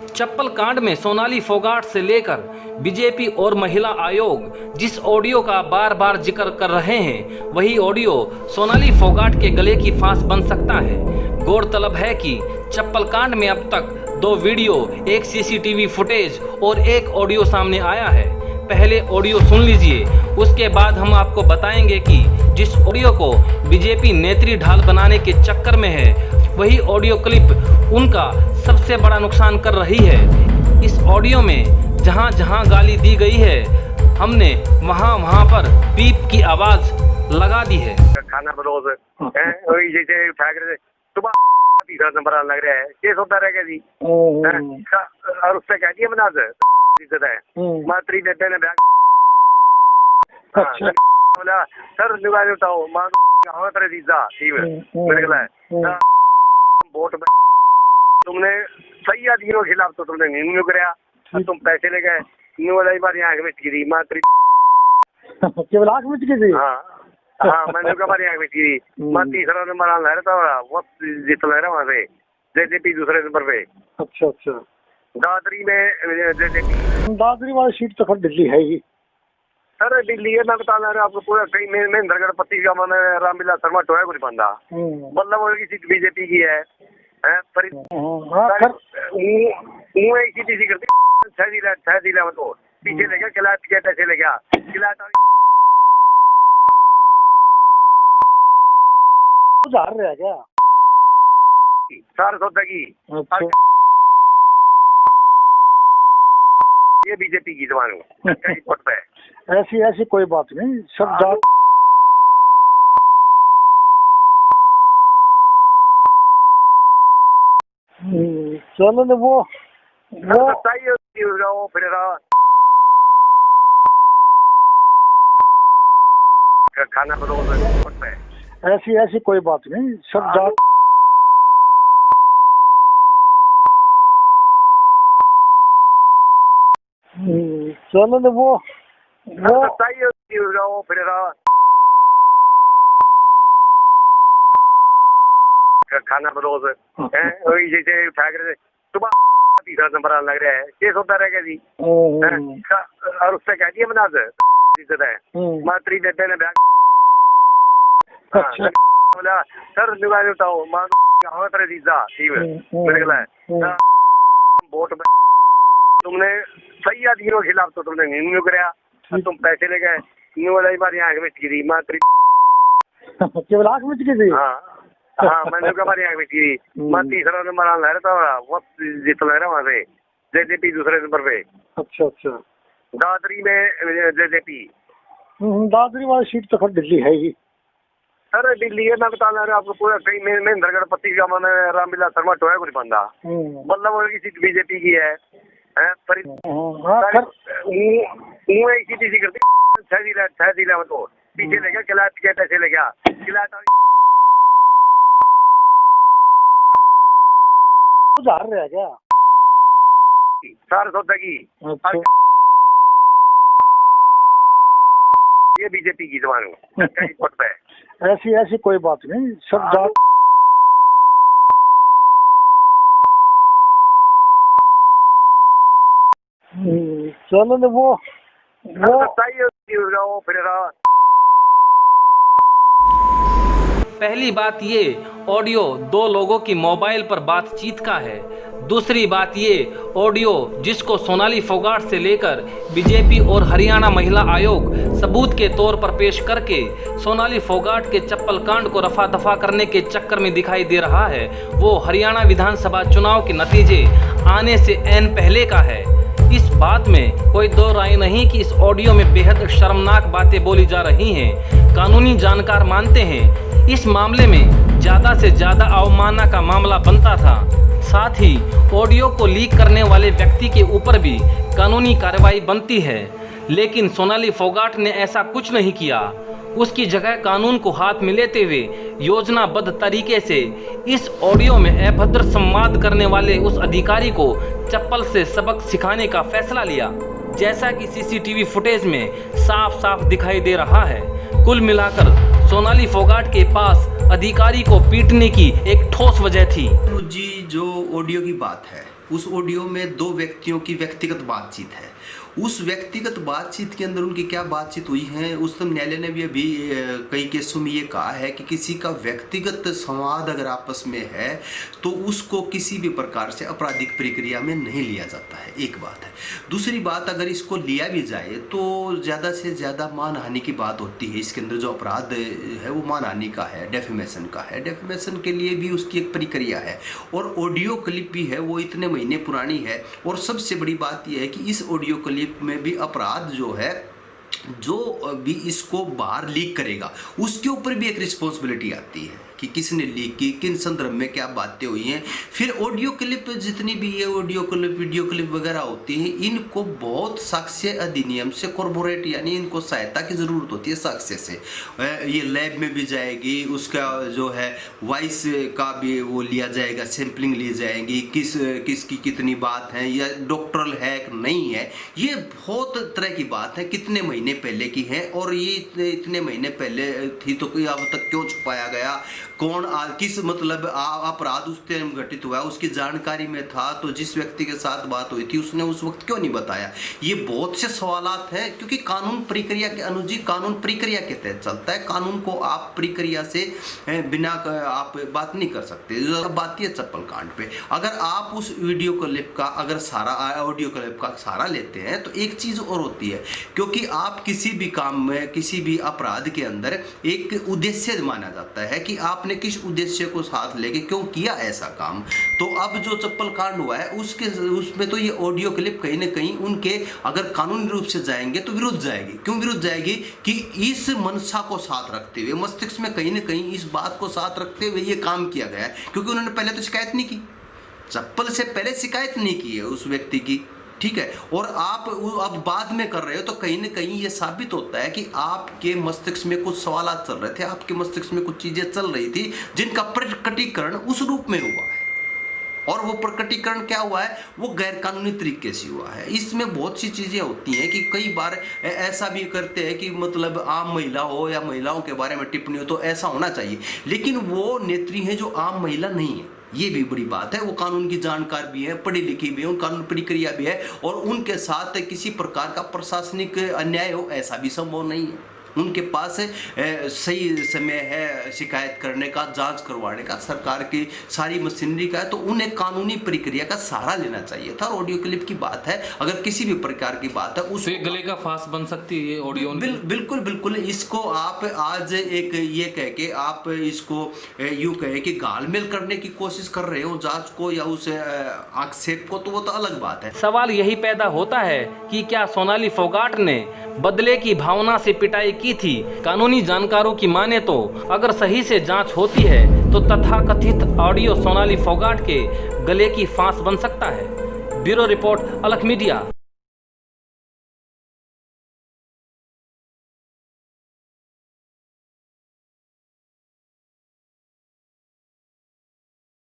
चप्पल कांड में सोनाली फोगाट से लेकर बीजेपी और महिला आयोग जिस ऑडियो का बार बार जिक्र कर रहे हैं, वही ऑडियो सोनाली फोगाट के गले की फांस बन सकता है। गौरतलब है कि चप्पल कांड में अब तक 2 वीडियो, 1 सीसीटीवी फुटेज और 1 ऑडियो सामने आया है। पहले ऑडियो सुन लीजिए, उसके बाद हम आपको बताएंगे कि जिस ऑडियो को बीजेपी नेत्री ढाल बनाने के चक्कर में है, वही ऑडियो क्लिप उनका सबसे बड़ा नुकसान कर रही है। इस ऑडियो में जहां जहां गाली दी गई है, हमने वहां वहां पर बीप की आवाज लगा दी है। खाना बदोस है वही जैसे ठाकरे सुबह तीसरा नंबर आने लग रहा है, केस होता रहेगा जी। और उससे कह दिया बना इज्जत है मात्री देते ने बोला सर निकाल बताओ मां हवा तेरे दीदा ठीक है मेरे को वोट तुमने सही आदमियों के खिलाफ तो तुमने नहीं कराया, तुम पैसे ले गए वाला बार आंख में गिरी मात्री केवल आंख में गिरी। हाँ मैंने हमारी आंख में गिरी। मैं तीसरा नंबर आना रहता वो जीत ले रहा वहाँ से जेजेपी दूसरे नंबर पे। अच्छा अच्छा, दादरी में जेजेपी दादरी वाली सीट तो खैर दिल्ली है ही सर। दिल्ली है मैं बता रहा आपको पूरा कहीं महेंद्रगढ़ पत्ती का मैंने रामविलास शर्मा टोया कुछ बंदा मतलब की सीट बीजेपी की है पर एक सीट इसी करती 6 जिला तो पीछे ले गया किला टिकट ऐसे ले गया किला उधार रह गया सार सौदा की। अच्छा। ये बीजेपी की जवान है ऐसी ऐसी कोई बात नहीं, सब जात चलो न वो फिर खाना बदोस है। ऐसी ऐसी कोई बात नहीं, सब जात चलो न वो फिर खाना बदोस है वही जैसे ठाकरे सुबह तीसरा नंबर आने लग रहा है, केस होता रहेगा जी। और उससे कह दिया बना इज्जत है मात्री देते ने बोला सर निकाल बताओ मां हवा तेरे दीदा ठीक है मेरे को वोट तुमने सही आदमियों के खिलाफ तो तुमने नहीं कराया, तुम पैसे ले गए वाला बार आंख में गिरी मात्री केवल आंख में गिरी। हाँ मैंने हमारी आंख में गिरी। मैं तीसरा नंबर आना रहता वो जीत ले रहा वहाँ से जेजेपी दूसरे नंबर पे। अच्छा अच्छा, दादरी में जेजेपी दादरी वाली सीट तो खैर दिल्ली है ही सर। दिल्ली है मैं बता रहा आपको पूरा कहीं महेंद्रगढ़ पत्ती का मैंने रामविलास शर्मा टोया कुछ बंदा मतलब की सीट बीजेपी की है पर एक सीट इसी करती 6 जिला तो पीछे ले गया किला टिकट ऐसे ले गया किला उधार रह गया सार सौदा की। अच्छा। ये बीजेपी की जवान है। ऐसी ऐसी कोई बात नहीं, सब जात चलो न वो फिर पहली बात ये ऑडियो 2 लोगों की मोबाइल पर बातचीत का है। दूसरी बात ये ऑडियो जिसको सोनाली फोगाट से लेकर बीजेपी और हरियाणा महिला आयोग सबूत के तौर पर पेश करके सोनाली फोगाट के चप्पल कांड को रफा दफा करने के चक्कर में दिखाई दे रहा है, वो हरियाणा विधानसभा चुनाव के नतीजे आने से ऐन पहले का है। इस बात में कोई दो राय नहीं कि इस ऑडियो में बेहद शर्मनाक बातें बोली जा रही हैं। कानूनी जानकार मानते हैं इस मामले में ज़्यादा से ज़्यादा अवमानना का मामला बनता था। साथ ही ऑडियो को लीक करने वाले व्यक्ति के ऊपर भी कानूनी कार्रवाई बनती है, लेकिन सोनाली फोगाट ने ऐसा कुछ नहीं किया। उसकी जगह कानून को हाथ में लेते हुए योजनाबद्ध तरीके से इस ऑडियो में अभद्र संवाद करने वाले उस अधिकारी को चप्पल से सबक सिखाने का फैसला लिया, जैसा कि सीसीटीवी फुटेज में साफ साफ दिखाई दे रहा है। कुल मिलाकर सोनाली फोगाट के पास अधिकारी को पीटने की एक ठोस वजह थी। जी जो ऑडियो की बात है उस ऑडियो में दो व्यक्तियों की व्यक्तिगत बातचीत है। उस व्यक्तिगत बातचीत के अंदर उनकी क्या बातचीत हुई है, उस समय न्यायालय ने भी अभी कई केसों में ये कहा है कि किसी का व्यक्तिगत संवाद अगर आपस में है तो उसको किसी भी प्रकार से आपराधिक प्रक्रिया में नहीं लिया जाता है, एक बात है। दूसरी बात, अगर इसको लिया भी जाए तो ज़्यादा से ज़्यादा मानहानि की बात होती है। इसके अंदर जो अपराध है वो मानहानि का है, डेफेमेशन का है। डेफेमेशन के लिए भी उसकी एक प्रक्रिया है और ऑडियो क्लिप भी है वो इतने महीने पुरानी है। और सबसे बड़ी बात यह है कि इस ऑडियो क्लिप में भी अपराध जो है, जो भी इसको बाहर लीक करेगा उसके ऊपर भी एक रिस्पॉन्सिबिलिटी आती है कि किसने लीक की, किन संदर्भ में क्या बातें हुई हैं। फिर ऑडियो क्लिप जितनी भी ये ऑडियो क्लिप, वीडियो क्लिप वगैरह होती हैं, इनको बहुत साक्ष्य अधिनियम से कॉर्पोरेट यानी इनको सहायता की ज़रूरत होती है साक्ष्य से। ये लैब में भी जाएगी, उसका जो है वॉइस का भी वो लिया जाएगा, सैम्पलिंग ली जाएगी, किसकी कितनी बात है या डॉक्टरल है कि नहीं है। ये बहुत तरह की बात है, कितने महीने पहले की है और ये इतने महीने पहले थी तो अब तक क्यों छुपाया गया, कौन किस मतलब अपराध उस टाइम घटित हुआ उसकी जानकारी में था तो जिस व्यक्ति के साथ बात हुई थी उसने उस वक्त क्यों नहीं बताया। ये बहुत से सवालात हैं क्योंकि कानून प्रक्रिया के अनुजीव कानून प्रक्रिया के तहत चलता है। कानून को आप प्रक्रिया से बिना आप बात नहीं कर सकते। बात है चप्पल कांड पे, अगर आप उस वीडियो क्लिप का अगर सारा ऑडियो क्लिप का सहारा लेते हैं तो एक चीज़ और होती है, क्योंकि आप किसी भी काम में किसी भी अपराध के अंदर एक उद्देश्य माना जाता है कि आपने किस उद्देश्य को साथ लेके क्यों किया ऐसा काम। तो अब जो चप्पल कांड हुआ है उसमें तो ये ऑडियो क्लिप कहीं ना कहीं उनके अगर कानूनी रूप से जाएंगे तो विरुद्ध जाएगी। क्यों विरुद्ध जाएगी कि इस मनसा को साथ रखते हुए, मस्तिष्क में कहीं ना कहीं इस बात को साथ रखते हुए ये काम किया गया है, क्योंकि उन्होंने पहले तो शिकायत नहीं की, चप्पल से पहले शिकायत नहीं की है उस व्यक्ति की, ठीक है। और आप अब बाद में कर रहे हो तो कहीं ना कहीं ये साबित होता है कि आपके मस्तिष्क में कुछ सवालात चल रहे थे, आपके मस्तिष्क में कुछ चीजें चल रही थी जिनका प्रकटीकरण उस रूप में हुआ है। और वो प्रकटीकरण क्या हुआ है, वो गैर कानूनी तरीके से हुआ है। इसमें बहुत सी चीज़ें होती हैं कि कई बार ऐसा भी करते हैं कि मतलब आम महिला हो या महिलाओं के बारे में टिप्पणी हो तो ऐसा होना चाहिए, लेकिन वो नेत्री हैं जो आम महिला नहीं है, ये भी बड़ी बात है। वो कानून की जानकार भी है, पढ़ी लिखी भी है, उन कानून प्रक्रिया भी है और उनके साथ किसी प्रकार का प्रशासनिक अन्याय हो ऐसा भी संभव नहीं है। उनके पास सही समय है शिकायत करने का, जांच करवाने का, सरकार की सारी मशीनरी का है, तो उन्हें कानूनी प्रक्रिया का सहारा लेना चाहिए था। ऑडियो क्लिप की बात है, अगर किसी भी प्रकार की बात है उस गले का फांस बन सकती है ये ऑडियो। बिल्कुल बिल्कुल। इसको आप आज एक ये कह के आप इसको यूं कहे कि गालमेल करने की कोशिश कर रहे हो जांच को या उस आक्षेप को, तो वो तो अलग बात है। सवाल यही पैदा होता है कि क्या सोनाली फोगाट ने बदले की भावना से पिटाई की थी। कानूनी जानकारों की माने तो अगर सही से जांच होती है तो तथाकथित ऑडियो सोनाली फोगाट के गले की फांस बन सकता है। ब्यूरो रिपोर्ट, अलख मीडिया।